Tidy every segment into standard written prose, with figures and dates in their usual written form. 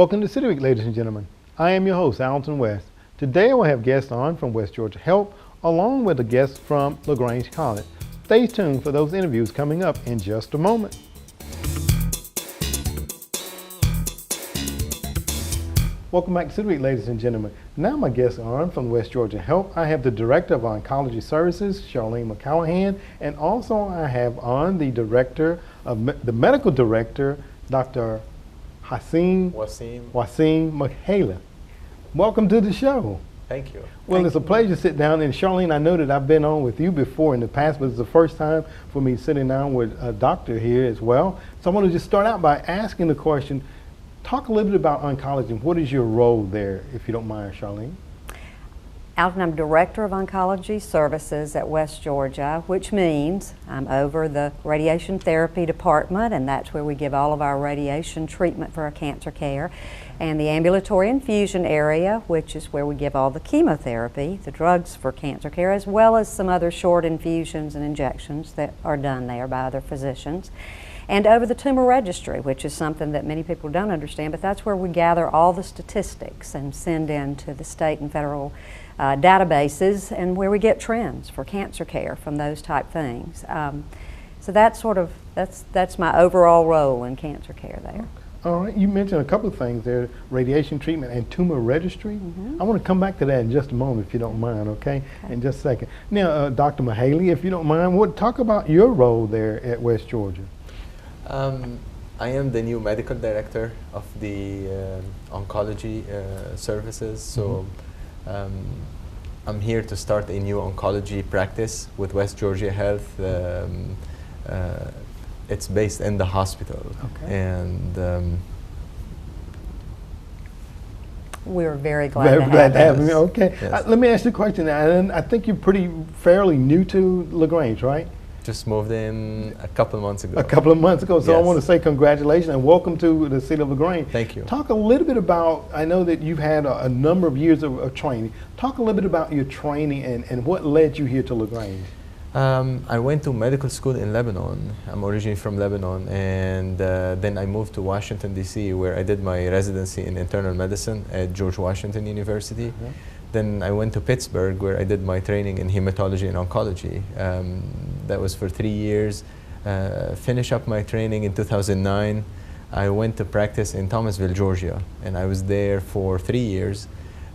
Welcome to City Week, ladies and gentlemen. I am your host, Alton West. Today I will have guests on from West Georgia Health, along with a guest from LaGrange College. Stay tuned for those interviews coming up in just a moment. Welcome back to City Week, ladies and gentlemen. Now my guests are on from West Georgia Health. I have the Director of Oncology Services, Charlene McCallahan, and also I have on the the Medical Director, Dr. Wasim Makhala. Welcome to the show. Thank you. Well, it's a pleasure to sit down. And Charlene, I know that I've been on with you before in the past, but it's the first time for me sitting down with a doctor here as well. So I want to just start out by asking the question, talk a little bit about oncology. What is your role there, if you don't mind, Charlene? Alton, I'm Director of Oncology Services at West Georgia, which means I'm over the radiation therapy department, and that's where we give all of our radiation treatment for our cancer care, and the ambulatory infusion area, which is where we give all the chemotherapy, the drugs for cancer care, as well as some other short infusions and injections that are done there by other physicians. And over the tumor registry, which is something that many people don't understand, but that's where we gather all the statistics and send in to the state and federal databases, and where we get trends for cancer care from those type things. So that's my overall role in cancer care there. All right, you mentioned a couple of things there, radiation treatment and tumor registry. I want to come back to that in just a moment, if you don't mind, okay? In just a second. Now, Dr. Makhala, if you don't mind, talk about your role there at West Georgia. I am the new medical director of the oncology services. So I'm here to start a new oncology practice with West Georgia Health. It's based in the hospital. And we're very glad to have you. Okay. Yes. Let me ask you a question. I think you're fairly new to LaGrange, right? Just moved in a couple of months ago. A couple of months ago. So Yes. I want to say congratulations and welcome to the City of LaGrange. Thank you. Talk a little bit about, I know that you've had a number of years of training. Talk a little bit about your training and what led you here to LaGrange. I went to medical school in Lebanon. I'm originally from Lebanon, and then I moved to Washington, D.C., where I did my residency in internal medicine at George Washington University. Then I went to Pittsburgh, where I did my training in hematology and oncology. That was for 3 years. Finished up my training in 2009. I went to practice in Thomasville, Georgia, and I was there for 3 years.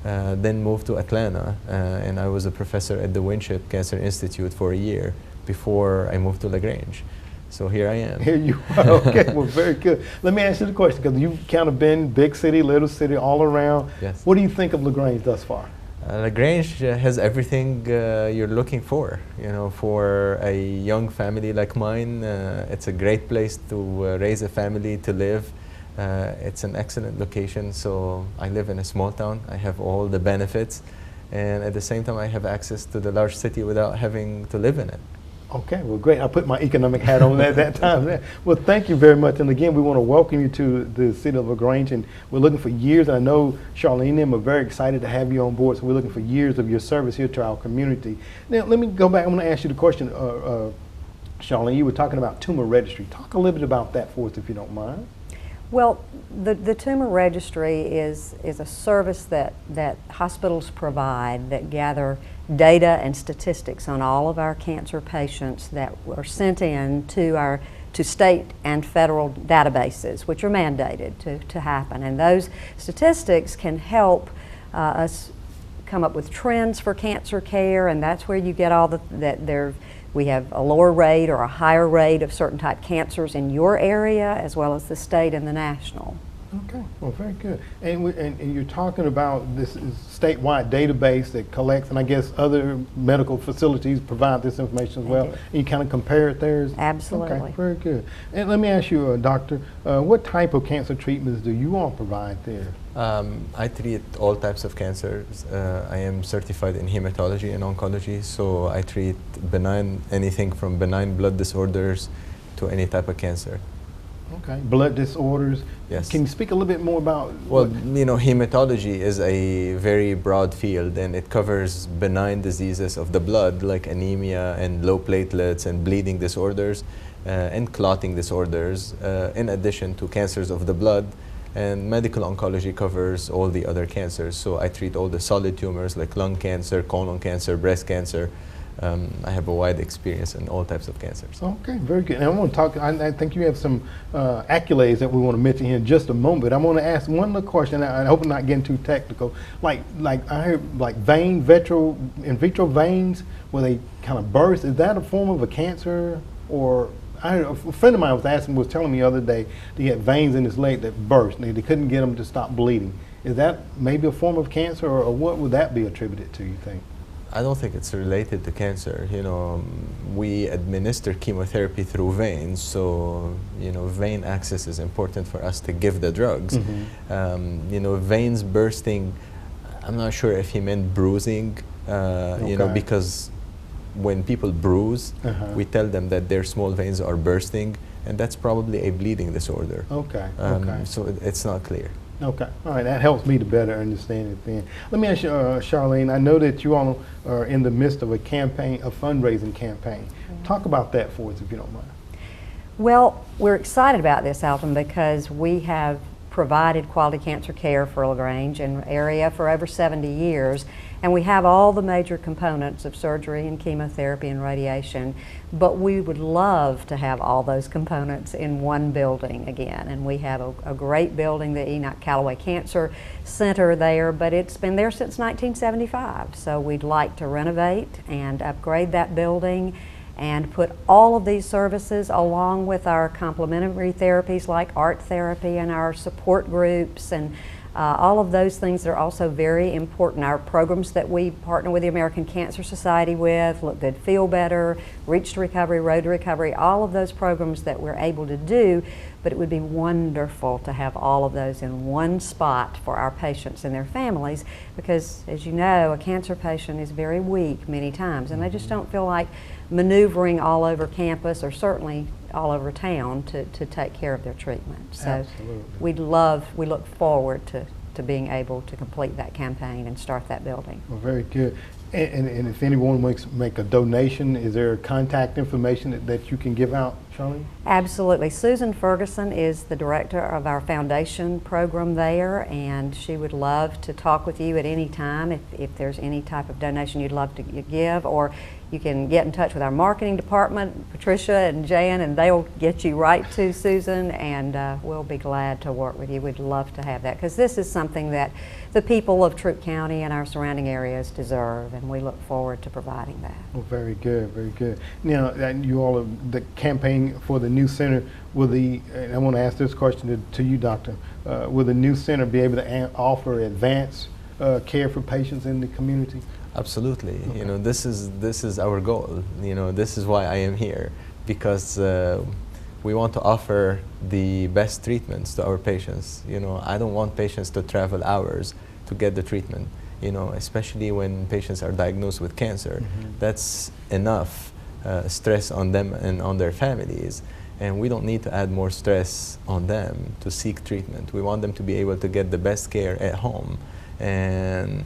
Then moved to Atlanta, and I was a professor at the Winship Cancer Institute for a year before I moved to LaGrange. So here I am. Here you are. Okay, well, very good. Let me ask you the question, because you've kind of been big city, little city, all around. Yes. What do you think of LaGrange thus far? LaGrange has everything you're looking for. You know, for a young family like mine, it's a great place to raise a family, to live. It's an excellent location. So I live in a small town. I have all the benefits, and at the same time, I have access to the large city without having to live in it. Okay, well, great. I put my economic hat on at that time. Well, thank you very much. And again, we want to welcome you to the City of LaGrange. And we're looking for years. I know Charlene and them are very excited to have you on board. So we're looking for years of your service here to our community. Now, let me go back. I'm going to ask you the question, Charlene. You were talking about tumor registry. Talk a little bit about that for us, if you don't mind. Well, the tumor registry is a service that hospitals provide that gather data and statistics on all of our cancer patients that are sent in to state and federal databases, which are mandated to happen. And those statistics can help us come up with trends for cancer care, and that's where you get all we have a lower rate or a higher rate of certain type cancers in your area, as well as the state and the national. Okay, well, very good. And you're talking about this statewide database that collects, and I guess other medical facilities provide this information as well. And you kind of compare it there? Absolutely. Okay, very good. And let me ask you, Doctor, what type of cancer treatments do you all provide there? I treat all types of cancers. I am certified in hematology and oncology, so I treat anything from benign blood disorders to any type of cancer. Okay, blood disorders. Yes. Can you speak a little bit more about? Well, you know, hematology is a very broad field, and it covers benign diseases of the blood like anemia and low platelets and bleeding disorders and clotting disorders, in addition to cancers of the blood And medical oncology covers all the other cancers. So I treat all the solid tumors like lung cancer, colon cancer, breast cancer. I have a wide experience in all types of cancers. Okay, very good. And I want to talk, I think you have some accolades that we want to mention here in just a moment. I want to ask one little question. I hope I'm not getting too technical. Like I heard like in vitro veins, where they kind of burst. Is that a form of a cancer? Or a friend of mine was telling me the other day that he had veins in his leg that burst. And they couldn't get them to stop bleeding. Is that maybe a form of cancer, or what would that be attributed to, you think? I don't think it's related to cancer. You know, we administer chemotherapy through veins, so you know, vein access is important for us to give the drugs. Mm-hmm. You know, veins bursting. I'm not sure if he meant bruising. You know, because when people bruise, we tell them that their small veins are bursting, and that's probably a bleeding disorder. Okay. So it's not clear. Okay, all right, that helps me to better understand it then. Let me ask you, Charlene, I know that you all are in the midst of a campaign, a fundraising campaign. Talk about that for us, if you don't mind. Well, we're excited about this, Alton, because we have provided quality cancer care for LaGrange and area for over 70 years, and we have all the major components of surgery and chemotherapy and radiation, but we would love to have all those components in one building again. And we have a great building, the Enoch Callaway Cancer Center there, but it's been there since 1975. So we'd like to renovate and upgrade that building and put all of these services along with our complementary therapies like art therapy and our support groups and all of those things that are also very important. Our programs that we partner with the American Cancer Society with, Look Good, Feel Better, Reach to Recovery, Road to Recovery, all of those programs that we're able to do, but it would be wonderful to have all of those in one spot for our patients and their families, because as you know, a cancer patient is very weak many times, and they just don't feel like maneuvering all over campus or certainly all over town to take care of their treatment. So absolutely. We look forward to being able to complete that campaign and start that building. Well, very good. And if anyone make a donation, is there contact information that you can give out, Charlene? Absolutely. Susan Ferguson is the director of our foundation program there, and she would love to talk with you at any time if there's any type of donation you'd love to give, or you can get in touch with our marketing department, Patricia and Jan, and they'll get you right to Susan, and we'll be glad to work with you. We'd love to have that, because this is something that the people of Troup County and our surrounding areas deserve, and we look forward to providing that. Well, very good, very good. Now, you all have the campaign for the new center. And I want to ask this question to you, Doctor. Will the new center be able to offer advanced care for patients in the community? Absolutely. Okay. You know, this is our goal. You know, this is why I am here, because we want to offer the best treatments to our patients. You know, I don't want patients to travel hours to get the treatment. You know, especially when patients are diagnosed with cancer. That's enough stress on them and on their families. And we don't need to add more stress on them to seek treatment. We want them to be able to get the best care at home and,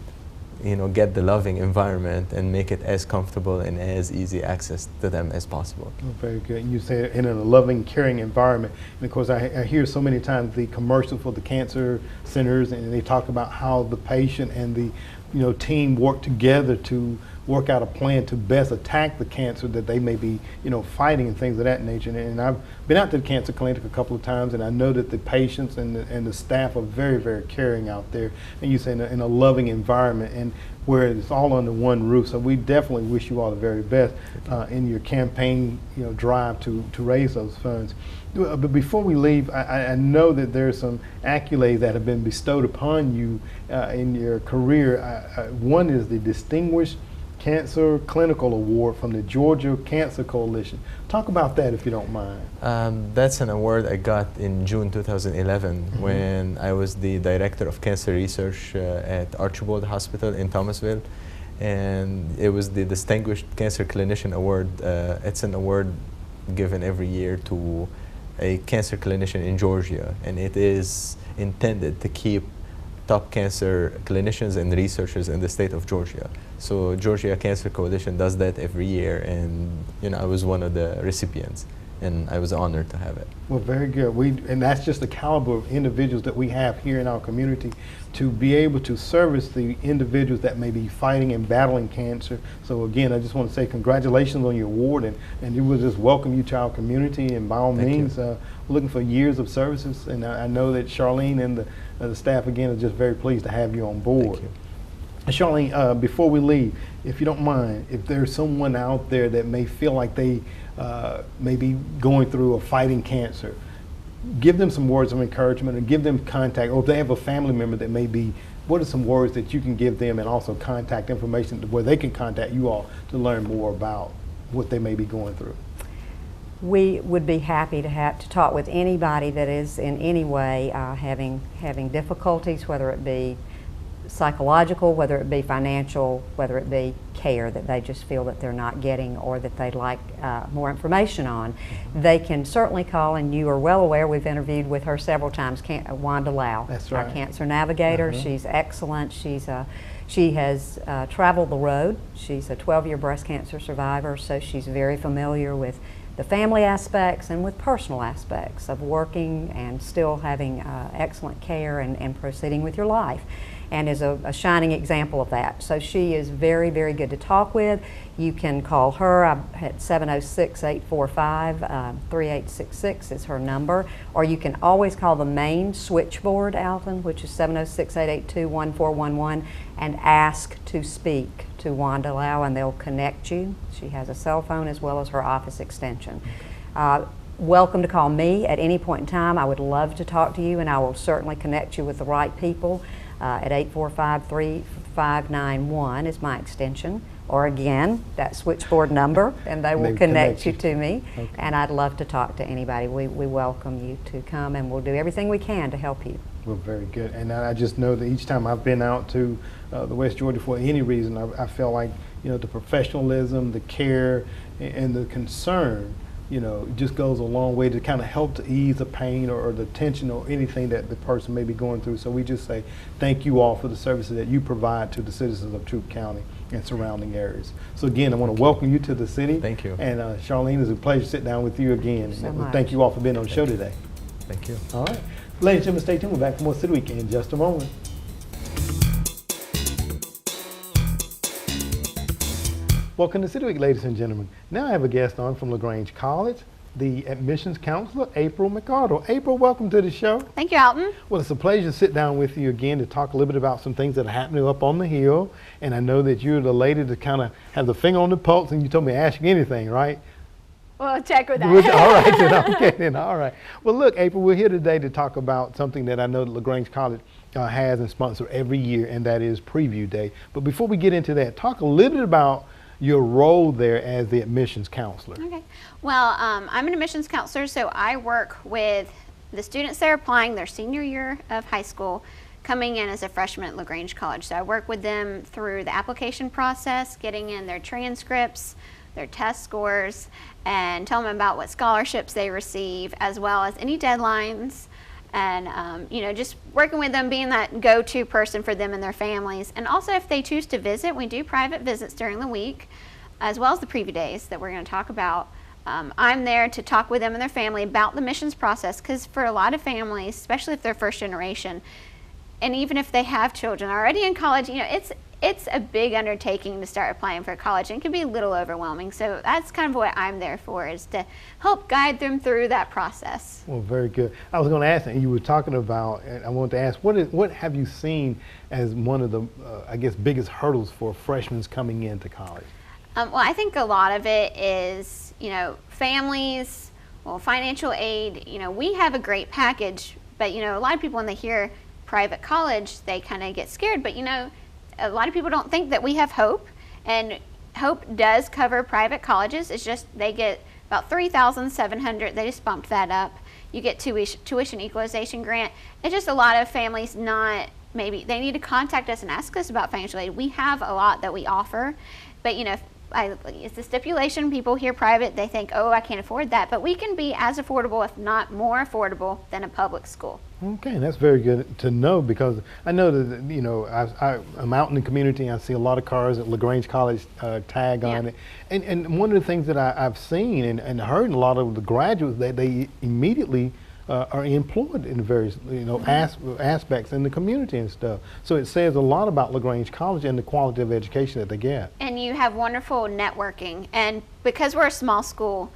you know, get the loving environment and make it as comfortable and as easy access to them as possible. Oh, very good. And you say in a loving, caring environment. And of course, I hear so many times the commercial for the cancer centers, and they talk about how the patient and the team work together to work out a plan to best attack the cancer that they may be, fighting and things of that nature. And I've been out to the cancer clinic a couple of times, and I know that the patients and the staff are very, very caring out there. And you say in a loving environment, and where it's all under one roof. So we definitely wish you all the very best in your campaign, drive to raise those funds. But before we leave, I know that there's some accolades that have been bestowed upon you in your career. One is the Distinguished Cancer Clinical Award from the Georgia Cancer Coalition. Talk about that if you don't mind. That's an award I got in June 2011 when I was the Director of Cancer Research at Archibald Hospital in Thomasville. And it was the Distinguished Cancer Clinician Award. It's an award given every year to a cancer clinician in Georgia, and it is intended to keep top cancer clinicians and researchers in the state of Georgia. So Georgia Cancer Coalition does that every year, and I was one of the recipients. and I was honored to have it. Well, very good. And that's just the caliber of individuals that we have here in our community to be able to service the individuals that may be fighting and battling cancer. So again, I just want to say congratulations on your award, and we will just welcome you to our community, and by all means, we're looking for years of services, and I know that Charlene and the staff again are just very pleased to have you on board. Thank you. Charlene, before we leave, if you don't mind, if there's someone out there that may feel like they may be going through or fighting cancer, give them some words of encouragement and give them contact, or if they have a family member that may be, what are some words that you can give them, and also contact information where they can contact you all to learn more about what they may be going through? We would be happy to talk with anybody that is in any way having difficulties, whether it be psychological, whether it be financial, whether it be care that they just feel that they're not getting or that they'd like more information on. They can certainly call, and you are well aware, we've interviewed with her several times, Wanda Lau. That's right. Our cancer navigator. She's excellent. She has traveled the road. She's a 12-year breast cancer survivor, so she's very familiar with the family aspects and with personal aspects of working and still having excellent care and proceeding with your life, and is a shining example of that. So she is very, very good to talk with. You can call her at 706-845-3866 is her number, or you can always call the main switchboard, Alton, which is 706-882-1411, and ask to speak to Wanda Lau, and they'll connect you. She has a cell phone as well as her office extension. Welcome to call me at any point in time. I would love to talk to you, and I will certainly connect you with the right people. At 845-3591 is my extension, or again, that switchboard number, and they will connect you to me. Okay. And I'd love to talk to anybody. We welcome you to come, and we'll do everything we can to help you. Well, very good. And I just know that each time I've been out to the West Georgia for any reason, I felt like, the professionalism, the care, and the concern, it just goes a long way to kind of help to ease the pain or the tension or anything that the person may be going through. So we just say thank you all for the services that you provide to the citizens of Troup County and surrounding areas. So again, I want to welcome you to the city. Thank you. And Charlene, it's a pleasure to sit down with you again. Thank you all for being on the show today. Thank you. All right. Ladies and gentlemen, stay tuned. We're back for more City Week in just a moment. Welcome to City Week, ladies and gentlemen. Now I have a guest on from LaGrange College, the admissions counselor, April McArdle. April, welcome to the show. Thank you, Alton. Well, it's a pleasure to sit down with you again to talk a little bit about some things that are happening up on the Hill. And I know that you're the lady to kind of have the finger on the pulse, and you told me to ask you anything, right? Well, check with that. All right, then. Okay, then. All right. Well, look, April, we're here today to talk about something that I know that LaGrange College has and sponsors every year, and that is Preview Day. But before we get into that, talk a little bit about your role there as the admissions counselor. Okay. Well, I'm an admissions counselor, so I work with the students that are applying their senior year of high school, coming in as a freshman at LaGrange College. So I work with them through the application process, getting in their transcripts, their test scores, and tell them about what scholarships they receive, as well as any deadlines, and just working with them, being that go-to person for them and their families. And also, if they choose to visit, we do private visits during the week, as well as the preview days that we're going to talk about. I'm there to talk with them and their family about the admissions process, because for a lot of families, especially if they're first generation, and even if they have children already in college, it's a big undertaking to start applying for college, and it can be a little overwhelming. So that's kind of what I'm there for, is to help guide them through that process. Well, very good. I was going to ask, and you were talking about, and I wanted to ask, what have you seen as one of the, biggest hurdles for freshmen coming into college? Well, I think a lot of it is, families, financial aid. We have a great package, but, a lot of people, when they hear private college, they kind of get scared. But, a lot of people don't think that we have Hope, and Hope does cover private colleges. It's just they get about $3,700. They just bumped that up. You get tuition equalization grant. It's just a lot of families maybe they need to contact us and ask us about financial aid. We have a lot that we offer, but it's a stipulation. People hear private, they think, oh, I can't afford that. But we can be as affordable, if not more affordable, than a public school. Okay, that's very good to know, because I know that, you know, I'm out in the community. I see a lot of cars at LaGrange College tag on it. And one of the things that I've seen and heard in a lot of the graduates, that they immediately are employed in various, you know, aspects in the community and stuff. So it says a lot about LaGrange College and the quality of education that they get. And you have wonderful networking. And because we're a small school,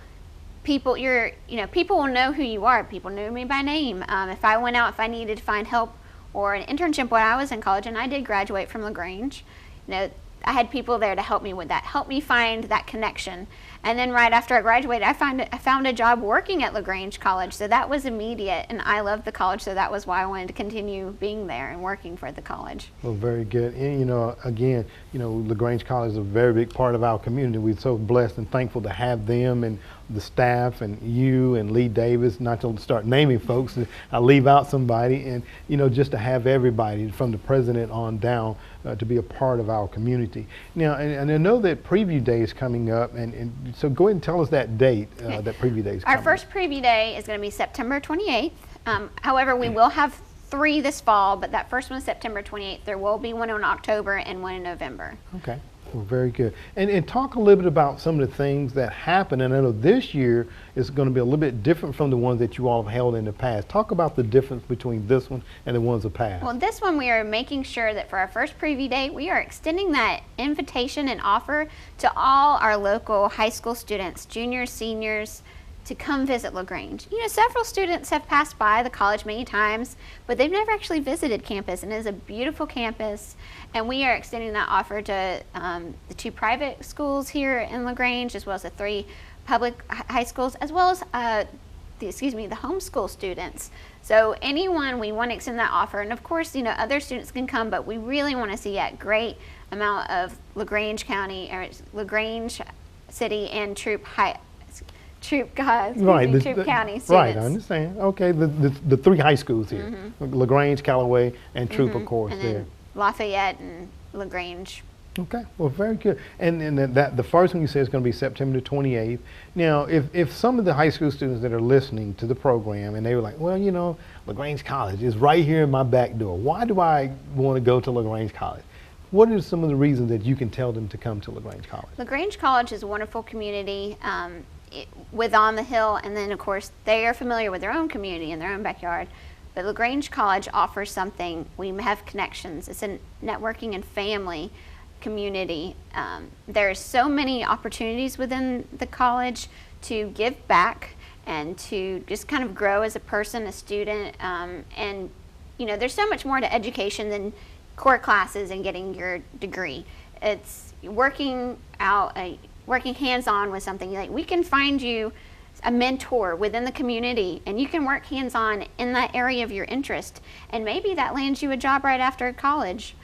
people will know who you are. People knew me by name. If I went out, if I needed to find help or an internship when I was in college, and I did graduate from LaGrange, you know, I had people there to help me with that, help me find that connection. And then right after I graduated, I found a job working at LaGrange College, so that was immediate, and I loved the college, so that was why I wanted to continue being there and working for the college. Well, very good. And, you know, again, you know, LaGrange College is a very big part of our community. We're so blessed and thankful to have them and the staff and you and Lee Davis, not to start naming folks, I leave out somebody, and, you know, just to have everybody from the president on down to be a part of our community. Now, and I know that preview day is coming up, and so go ahead and tell us that date, that preview day is coming. Our first preview day is going to be September 28th. However, we will have 3 this fall, but that first one is September 28th. There will be one in October and one in November. Okay. Well, very good. And talk a little bit about some of the things that happen. And I know this year is going to be a little bit different from the ones that you all have held in the past. Talk about the difference between this one and the ones of past. Well, this one we are making sure that for our first preview day, we are extending that invitation and offer to all our local high school students, juniors, seniors, to come visit LaGrange. You know, several students have passed by the college many times, but they've never actually visited campus, and it is a beautiful campus. And we are extending that offer to the 2 private schools here in LaGrange, as well as the 3 public high schools, as well as the homeschool students. So anyone, we want to extend that offer. And of course, you know, other students can come, but we really want to see a great amount of LaGrange County, or LaGrange City and Troop County students. Right, I understand. Okay, the 3 high schools here, LaGrange, Callaway, and Troop, of course, and there. then Lafayette and LaGrange. Okay, well, very good. And that the first one you said is going to be September 28th. Now, if some of the high school students that are listening to the program and they were like, well, you know, LaGrange College is right here in my back door. Why do I want to go to LaGrange College? What are some of the reasons that you can tell them to come to LaGrange College? LaGrange College is a wonderful community with On the Hill, and then of course they are familiar with their own community and their own backyard. But LaGrange College offers something. We have connections. It's a networking and family community. There's so many opportunities within the college to give back and to just kind of grow as a person, a student, and you know, there's so much more to education than core classes and getting your degree. It's working hands-on with something. Like, we can find you a mentor within the community, and you can work hands-on in that area of your interest, and maybe that lands you a job right after college.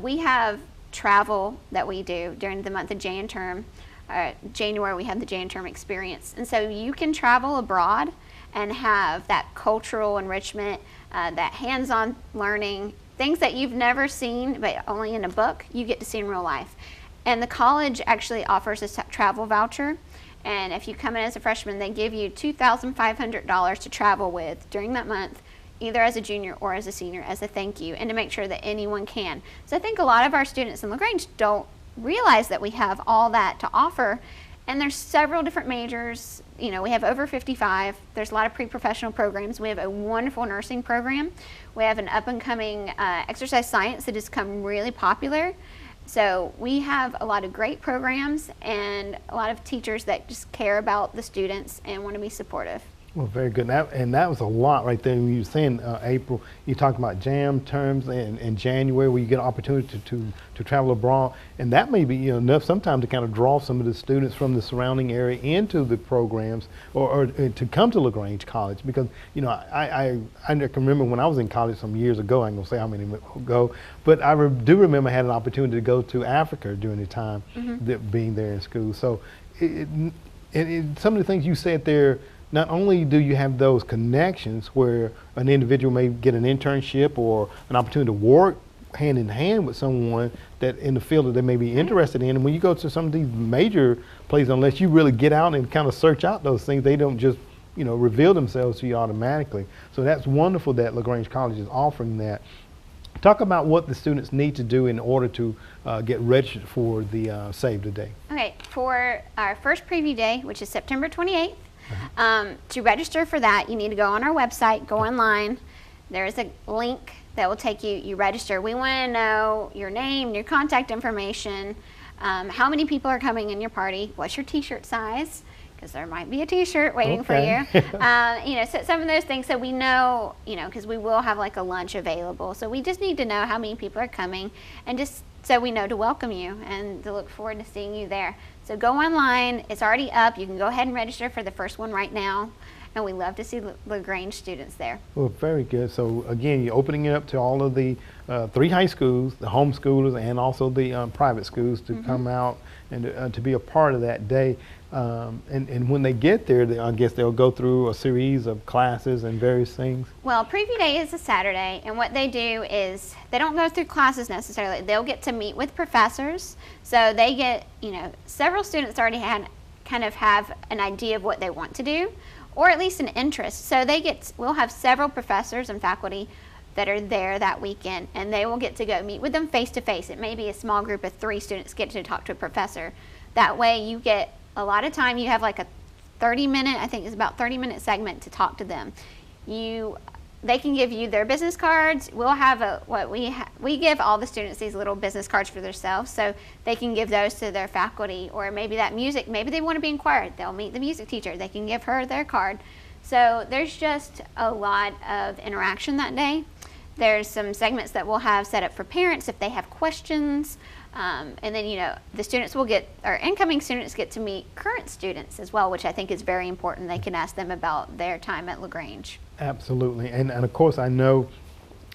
We have travel that we do during the month of January we have the Jan term experience, and so you can travel abroad and have that cultural enrichment, that hands-on learning, things that you've never seen but only in a book, you get to see in real life. And the college actually offers a travel voucher, and if you come in as a freshman, they give you $2,500 to travel with during that month, either as a junior or as a senior, as a thank you, and to make sure that anyone can. So I think a lot of our students in LaGrange don't realize that we have all that to offer, and there's several different majors. You know, we have over 55. There's a lot of pre-professional programs. We have a wonderful nursing program. We have an up-and-coming exercise science that has become really popular. So we have a lot of great programs and a lot of teachers that just care about the students and want to be supportive. Well, very good. And that was a lot right there. When you were saying, April, you talked about JAM terms in January, where you get an opportunity to travel abroad. And that may be, you know, enough sometimes to kind of draw some of the students from the surrounding area into the programs or to come to LaGrange College. Because, you know, I can remember when I was in college some years ago, I ain't going to say how many ago, but I do remember I had an opportunity to go to Africa during the time being there in school. So some of the things you said there, not only do you have those connections where an individual may get an internship or an opportunity to work hand in hand with someone that in the field that they may be interested in. And when you go to some of these major places, unless you really get out and kind of search out those things, they don't just, you know, reveal themselves to you automatically. So that's wonderful that LaGrange College is offering that. Talk about what the students need to do in order to get registered for the Save the Day. Okay, for our first preview day, which is September 28th, to register for that, you need to go on our website, go online. There's a link that will take you, you register. We want to know your name, your contact information, how many people are coming in your party, what's your t-shirt size, because there might be a t-shirt waiting for you. You know, so some of those things, so we know, you know, because we will have like a lunch available. So we just need to know how many people are coming, and just so we know to welcome you and to look forward to seeing you there. So go online, it's already up. You can go ahead and register for the first one right now. And we love to see LaGrange students there. Well, very good. So again, you're opening it up to all of the 3 high schools, the homeschoolers, and also the private schools to come out and to be a part of that day. And when they get there, I guess they'll go through a series of classes and various things. Well, preview day is a Saturday, and what they do is they don't go through classes necessarily. They'll get to meet with professors. So they get, you know, several students already kind of have an idea of what they want to do, or at least an interest. So we'll have several professors and faculty that are there that weekend, and they will get to go meet with them face to face. It may be a small group of 3 students get to talk to a professor. That way you get a lot of time. You have like a 30-minute, I think it's about 30-minute segment to talk to them. They can give you their business cards. We'll have we give all the students these little business cards for themselves, so they can give those to their faculty. Or maybe that music, maybe they want to be in choir, they'll meet the music teacher, they can give her their card. So there's just a lot of interaction that day. There's some segments that we'll have set up for parents if they have questions. And then, you know, the students will or incoming students get to meet current students as well, which I think is very important. They can ask them about their time at LaGrange. Absolutely. And of course, I know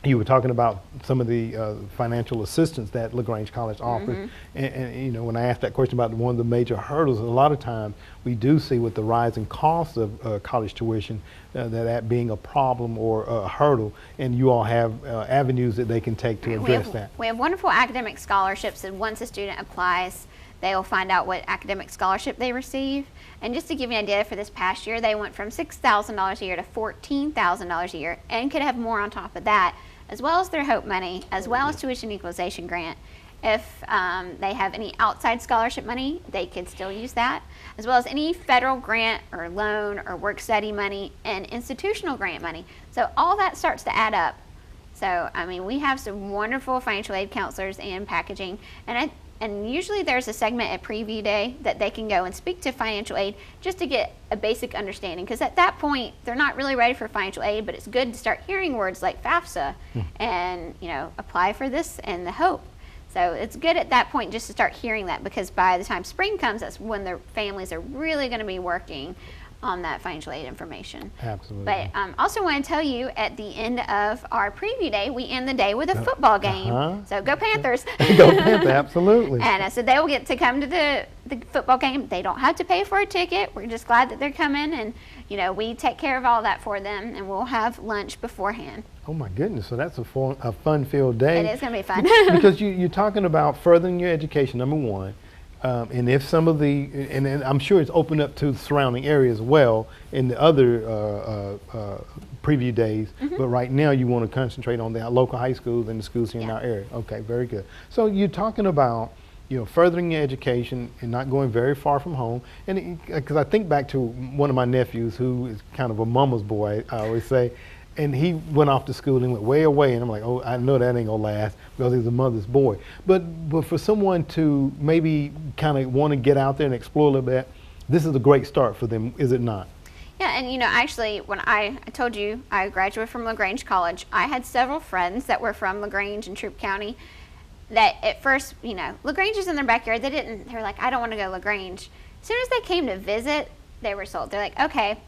you were talking about some of the financial assistance that LaGrange College offers. And, you know, when I asked that question about one of the major hurdles, a lot of times we do see with the rising cost of college tuition, that being a problem or a hurdle, and you all have avenues that they can take to address that. We have wonderful academic scholarships, and once a student applies, they will find out what academic scholarship they receive. And just to give you an idea, for this past year, they went from $6,000 a year to $14,000 a year, and could have more on top of that, as well as their Hope money, as well as tuition equalization grant. If they have any outside scholarship money, they could still use that, as well as any federal grant or loan or work study money and institutional grant money. So all that starts to add up. So, I mean, we have some wonderful financial aid counselors and packaging, and usually there's a segment at preview day that they can go and speak to financial aid just to get a basic understanding, because at that point they're not really ready for financial aid, but it's good to start hearing words like FAFSA and, you know, apply for this and the Hope. So it's good at that point just to start hearing that, because by the time spring comes, that's when their families are really going to be working on that financial aid information. Absolutely. But also want to tell you, at the end of our preview day, we end the day with a football game. So go Panthers. Go Panthers, absolutely. And so they will get to come to the football game. They don't have to pay for a ticket. We're just glad that they're coming, and, you know, we take care of all that for them, and we'll have lunch beforehand. Oh my goodness, so that's a fun-filled day. It is going to be fun. Because you're talking about furthering your education, number one. And if some of and I'm sure it's opened up to the surrounding area as well in the other preview days, but right now you want to concentrate on the local high schools and the schools here in our area. Okay, very good. So you're talking about, you know, furthering your education and not going very far from home. And because I think back to one of my nephews who is kind of a mama's boy, I always say, and he went off to school and went way away, and I'm like, oh, I know that ain't gonna last because he's a mother's boy. But for someone to maybe kind of want to get out there and explore a little bit, this is a great start for them, is it not? Yeah, and, you know, actually, when I told you I graduated from LaGrange College, I had several friends that were from LaGrange and Troup County that at first, you know, LaGrange is in their backyard. They were like, I don't want to go LaGrange. As soon as they came to visit, they were sold. They're like, okay,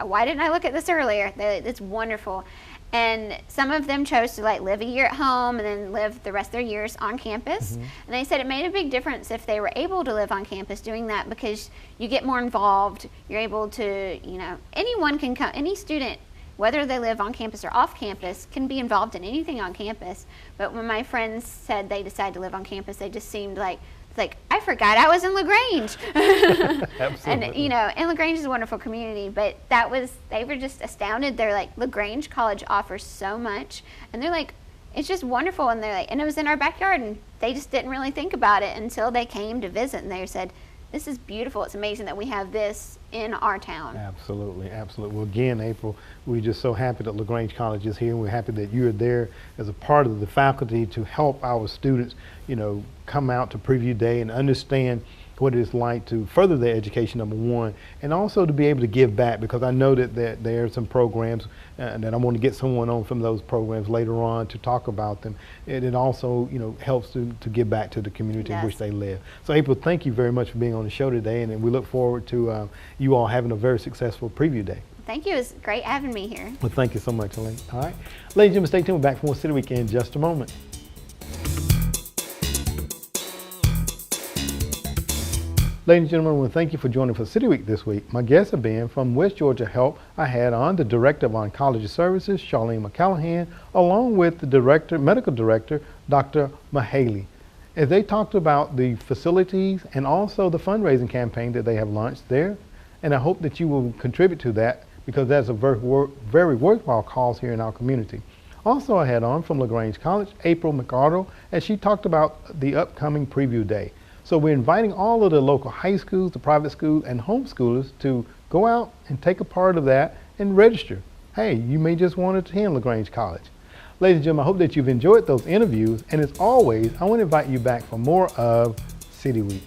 why didn't I look at this earlier? It's wonderful. And some of them chose to like live a year at home and then live the rest of their years on campus. And they said it made a big difference if they were able to live on campus doing that, because you get more involved. You're able to, you know, anyone can come, any student whether they live on campus or off campus, can be involved in anything on campus. But when my friends said they decided to live on campus, they just seemed like, it's like, I forgot I was in LaGrange. Absolutely. And, you know, and LaGrange is a wonderful community, but they were just astounded. They're like, LaGrange College offers so much. And they're like, it's just wonderful. And they're like, and it was in our backyard, and they just didn't really think about it until they came to visit, and they said, this is beautiful. It's amazing that we have this in our town. Absolutely, absolutely. Well, again, April, we're just so happy that LaGrange College is here, and we're happy that you're there as a part of the faculty to help our students, you know, come out to Preview Day and understand what it is like to further their education, number one, and also to be able to give back, because I know that there are some programs and that I want to get someone on from those programs later on to talk about them. And it also, you know, helps to give back to the community in which they live. So April, thank you very much for being on the show today, and we look forward to you all having a very successful Preview Day. Thank you. It was great having me here. Well, thank you so much, Elaine. All right. Ladies and gentlemen, stay tuned. We're back for more City Week in just a moment. Ladies and gentlemen, I want to thank you for joining for City Week this week. My guests have been from West Georgia Health. I had on the Director of Oncology Services, Charlene McCallahan, along with the Medical Director, Dr. Mahaley, as they talked about the facilities and also the fundraising campaign that they have launched there. And I hope that you will contribute to that, because that's a very worthwhile cause here in our community. Also, I had on from LaGrange College, April McArdle, as she talked about the upcoming Preview Day. So we're inviting all of the local high schools, the private schools, and homeschoolers to go out and take a part of that and register. Hey, you may just want to attend LaGrange College. Ladies and gentlemen, I hope that you've enjoyed those interviews, and as always, I want to invite you back for more of City Week.